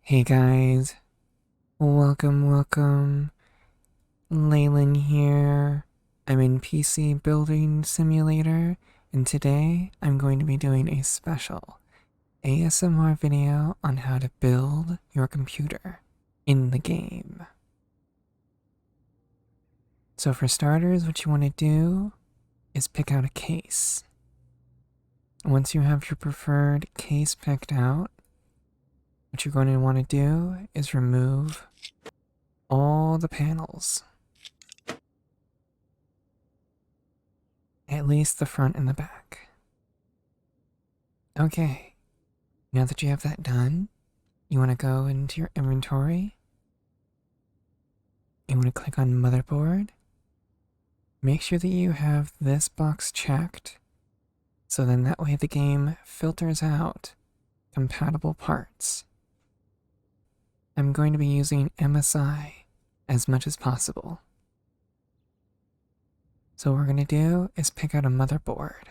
Hey guys, welcome. Leyland here. I'm in PC Building Simulator, and today I'm going to be doing a special ASMR video on how to build your computer in the game. So for starters, what you want to do is pick out a case. Once you have your preferred case picked out, what you're going to want to do is remove all the panels. At least the front and the back. Okay, now that you have that done, you want to go into your inventory. You want to click on motherboard. Make sure that you have this box checked, so then that way the game filters out compatible parts. I'm going to be using MSI as much as possible. So what we're going to do is pick out a motherboard.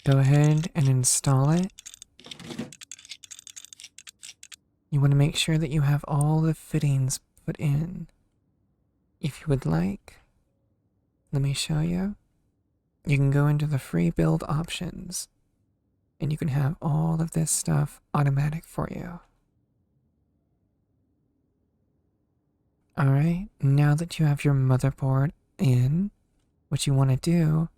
Go ahead and install it. You want to make sure that you have all the fittings put in. If you would like, let me show you. You can go into the free build options, and you can have all of this stuff automatic for you. Alright, now that you have your motherboard in, what you want to do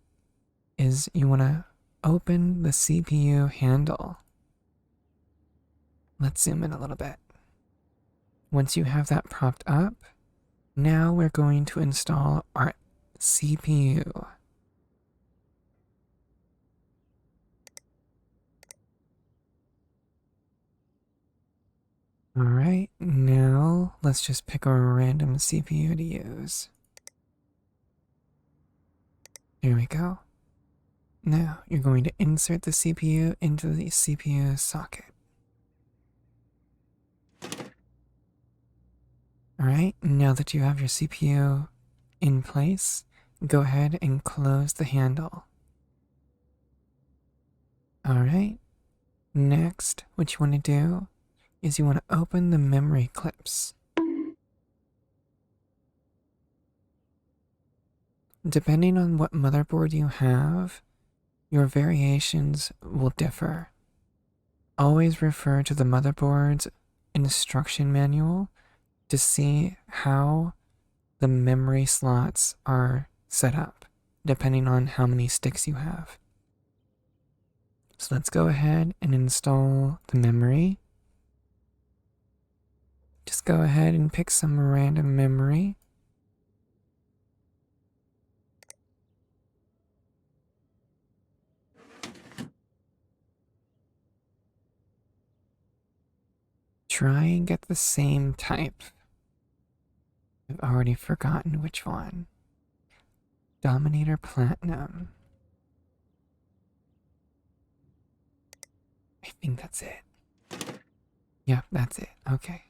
is you want to open the CPU handle. Let's zoom in a little bit. Once you have that propped up, now we're going to install our CPU. Alright, now let's just pick a random CPU to use. There we go. Now you're going to insert the CPU into the CPU socket. Alright, now that you have your CPU in place, go ahead and close the handle. Alright, next what you want to do is you want to open the memory clips. Depending on what motherboard you have, your variations will differ. Always refer to the motherboard's instruction manual to see how the memory slots are set up, depending on how many sticks you have. So let's go ahead and install the memory. Just go ahead and pick some random memory. Try and get the same type. I've already forgotten which one. Dominator Platinum. I think that's it. Yep, that's it. Okay.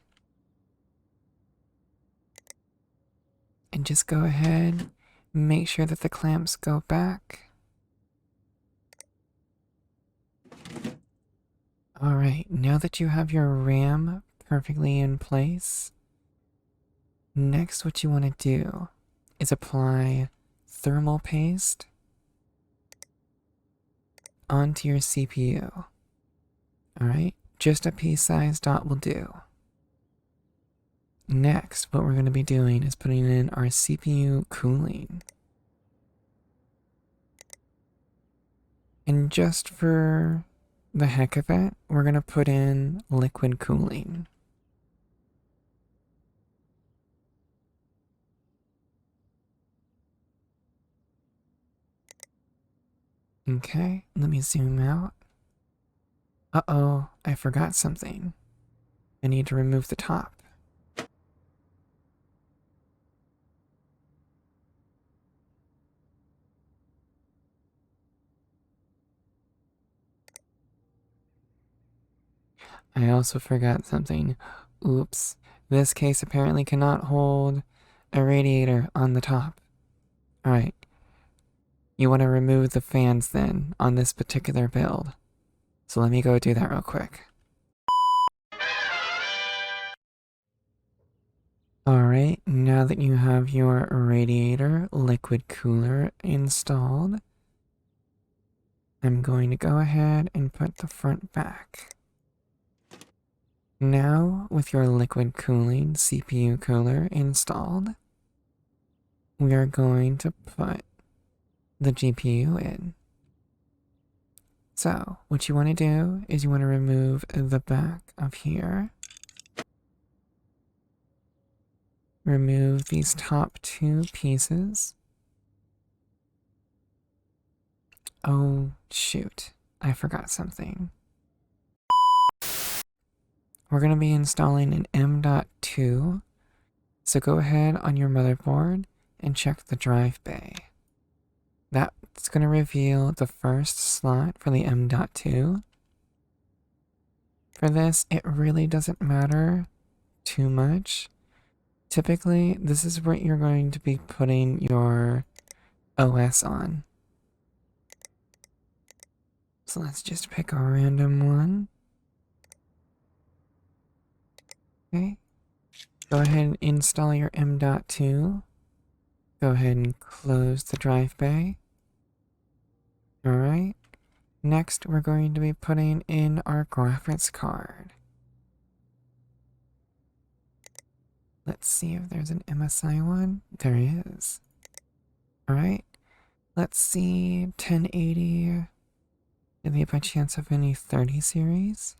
And just go ahead, make sure that the clamps go back. Alright, now that you have your RAM perfectly in place, next what you want to do is apply thermal paste onto your CPU. Alright, just a pea-sized dot will do. Next, what we're going to be doing is putting in our CPU cooling. And just for the heck of it, we're going to put in liquid cooling. Okay, let me zoom out. Uh-oh, I forgot something. I need to remove the top. I also forgot something. Oops, this case apparently cannot hold a radiator on the top. Alright, you want to remove the fans then on this particular build. So let me go do that real quick. Alright, now that you have your radiator liquid cooler installed, I'm going to go ahead and put the front back. Now, with your liquid cooling CPU cooler installed, we are going to put the GPU in. So, what you want to do is you want to remove the back of here. Remove these top two pieces. Oh, shoot. I forgot something. We're going to be installing an M.2. So go ahead on your motherboard and check the drive bay. That's going to reveal the first slot for the M.2. For this, it really doesn't matter too much. Typically, this is where you're going to be putting your OS on. So let's just pick a random one. Okay. Go ahead and install your M.2. Go ahead and close the drive bay. Alright. Next, we're going to be putting in our graphics card. Let's see if there's an MSI one. There is. Alright. Let's see. 1080. Do they by chance have any 30 series?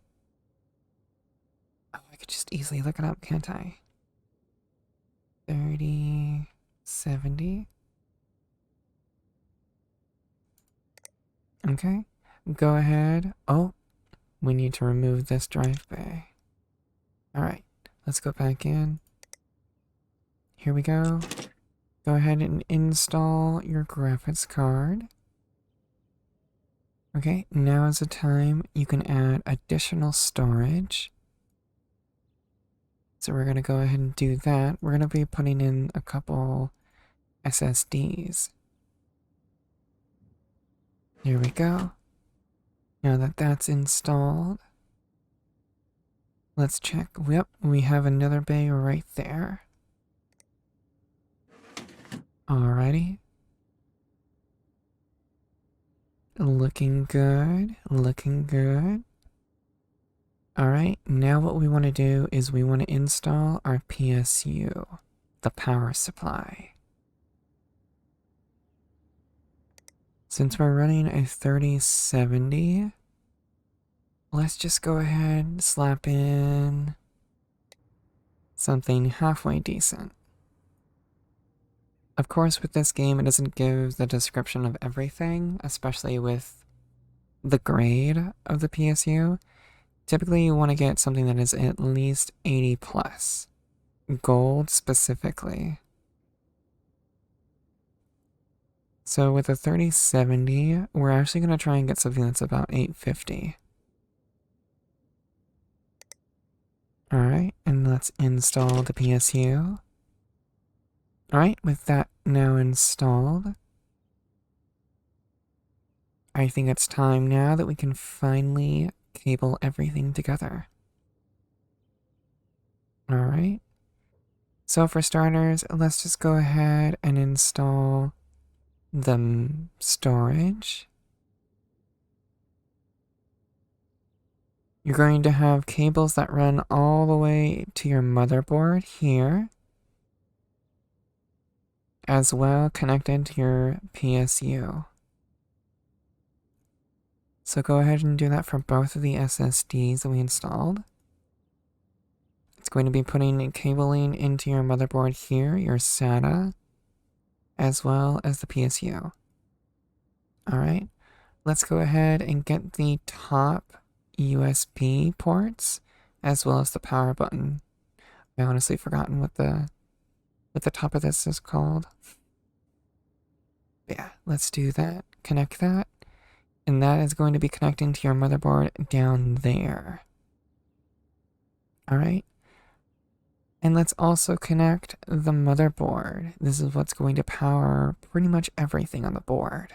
Oh, I could just easily look it up, can't I? 3070. Okay. Go ahead. Oh, we need to remove this drive bay. Alright. Let's go back in. Here we go. Go ahead and install your graphics card. Okay, now is the time you can add additional storage. So we're going to go ahead and do that. We're going to be putting in a couple SSDs. Here we go. Now that that's installed, let's check. Yep, we have another bay right there. Alrighty. Looking good, looking good. Alright, now what we want to do is we want to install our PSU, the power supply. Since we're running a 3070, let's just go ahead and slap in something halfway decent. Of course, with this game, it doesn't give the description of everything, especially with the grade of the PSU. Typically, you want to get something that is at least 80 plus. Gold specifically. So with a 3070, we're actually going to try and get something that's about 850. Alright, and let's install the PSU. Alright, with that now installed, I think it's time now that we can finally cable everything together. Alright, so for starters, let's just go ahead and install the storage. You're going to have cables that run all the way to your motherboard here, as well connected to your PSU. So go ahead and do that for both of the SSDs that we installed. It's going to be putting cabling into your motherboard here, your SATA, as well as the PSU. Alright, let's go ahead and get the top USB ports, as well as the power button. I honestly forgotten what the top of this is called. But yeah, let's do that. Connect that. And that is going to be connecting to your motherboard down there. Alright. And let's also connect the motherboard. This is what's going to power pretty much everything on the board.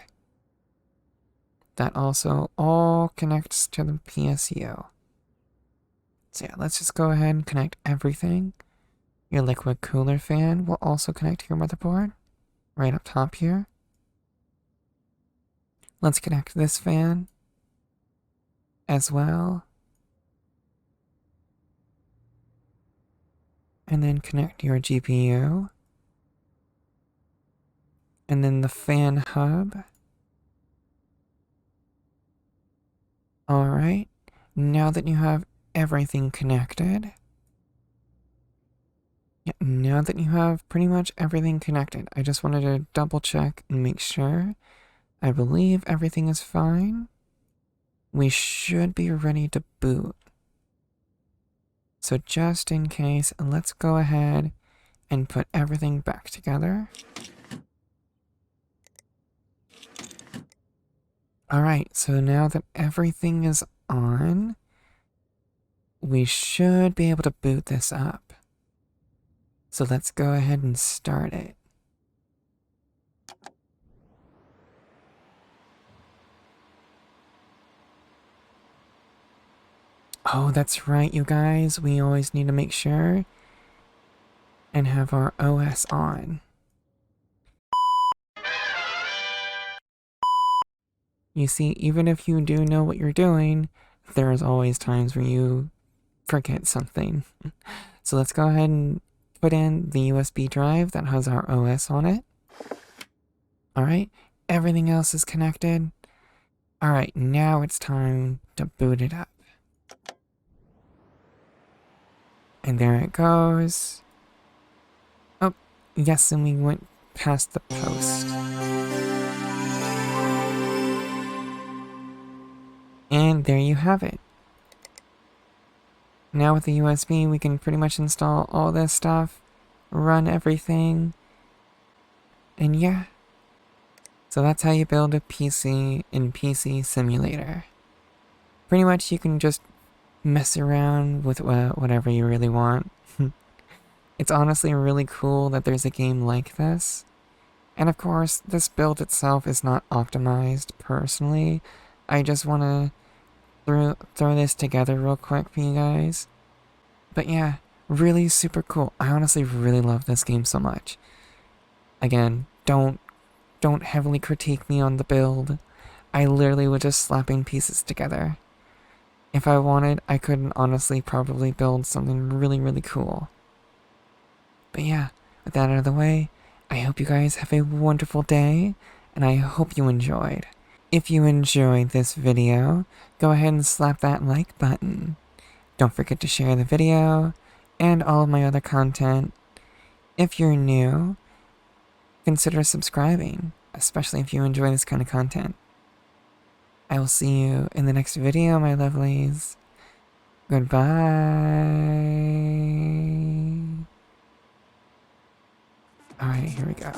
that also all connects to the PSU. So yeah, let's just go ahead and connect everything. Your liquid cooler fan will also connect to your motherboard, right up top here. Let's connect this fan as well. And then connect your GPU. And then the fan hub. Alright, now that you have everything connected, now that you have pretty much everything connected, I just wanted to double check and make sure. I believe everything is fine. We should be ready to boot. So just in case, let's go ahead and put everything back together. Alright, so now that everything is on, we should be able to boot this up. So let's go ahead and start it. Oh, that's right, you guys. We always need to make sure and have our OS on. You see, even if you do know what you're doing, there's always times where you forget something. So let's go ahead and put in the USB drive that has our OS on it. Alright, everything else is connected. Alright, now it's time to boot it up. And there it goes. Oh, yes, and we went past the post. And there you have it. Now with the USB, we can pretty much install all this stuff, run everything, and yeah. So that's how you build a PC in PC Simulator. Pretty much you can just mess around with whatever you really want. It's honestly really cool that there's a game like this. And of course, this build itself is not optimized personally. I just want to throw this together real quick for you guys. But yeah, really super cool. I honestly really love this game so much. Again, don't heavily critique me on the build. I literally was just slapping pieces together. If I wanted, I could honestly probably build something really, really cool. But yeah, with that out of the way, I hope you guys have a wonderful day, and I hope you enjoyed. If you enjoyed this video, go ahead and slap that like button. Don't forget to share the video, and all of my other content. If you're new, consider subscribing, especially if you enjoy this kind of content. I will see you in the next video, my lovelies. Goodbye. Alright, here we go.